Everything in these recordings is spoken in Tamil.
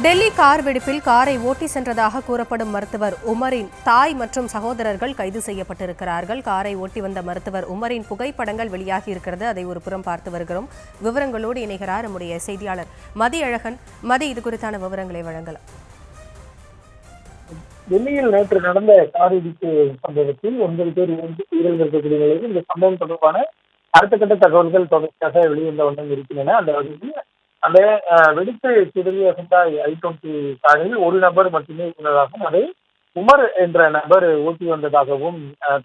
டெல்லி கார் வெடிப்பில் காரை ஓட்டி சென்றதாக கூறப்படும் மருத்துவர் உமரின் தாய் மற்றும் சகோதரர்கள் கைது செய்யப்பட்டிருக்கிறார்கள். காரை ஓட்டி வந்த மருத்துவர் உமரின் புகைப்படங்கள் வெளியாகி இருக்கிறது. அதை ஒரு புறம் பார்த்து வருகிறோம். விவரங்களோடு இணைகிறார் நம்முடைய செய்தியாளர் மதி அழகன். மதி, இது குறித்தான விவரங்களை வழங்கலாம். டெல்லியில் நேற்று நடந்த கார் இடிப்பு சம்பவத்தில் 9 பேர் உயிரிழந்திருக்கக்கூடிய நிலையில் இந்த சம்பவம் தொடர்பான அடுத்த கட்ட தகவல்கள் தொடர்ச்சியாக வெளிவந்த வண்ணம் இருக்கின்றன. அந்த வகையில் அந்த வெடித்து சிதறிய ஹுண்டாய் i20 காரில் ஒரு நபர் மட்டுமே இருந்ததாகவும் அதை உமர் என்ற நபர் ஓட்டி வந்ததாகவும்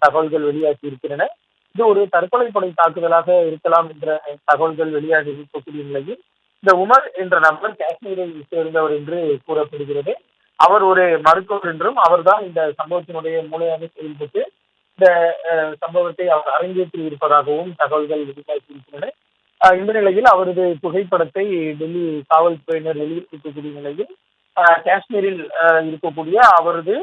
தகவல்கள் வெளியாகி இருக்கின்றன. இது ஒரு தற்கொலைப்படை தாக்குதலாக இருக்கலாம் என்ற தகவல்கள் வெளியாகி இருக்கக்கூடிய நிலையில் இந்த உமர் என்ற நபர் காஷ்மீரை சேர்ந்தவர் என்று கூறப்படுகிறது. அவர் ஒரு மருத்துவர் என்றும் அவர்தான் இந்த சம்பவத்தினுடைய மூளையாக செயல்பட்டு இந்த சம்பவத்தை அவர் அரங்கேற்றி இருப்பதாகவும் தகவல்கள் வெளியாகி இருக்கின்றன. இந்த நிலையில் அவரது புகைப்படத்தை டெல்லி காவல்துறையினர் வெளியிட்டிருக்கக்கூடிய நிலையில் காஷ்மீரில் இருக்கக்கூடிய அவரது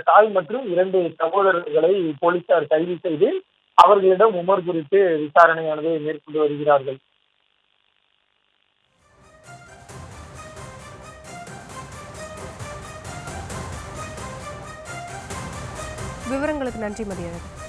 தாய் மற்றும் 2 சகோதரர்களை போலீசார் கைது செய்து அவர்களிடம் உமர் குறித்து விசாரணையானது மேற்கொண்டு வருகிறார்கள். விவரங்களுக்கு நன்றி மதியழகன்.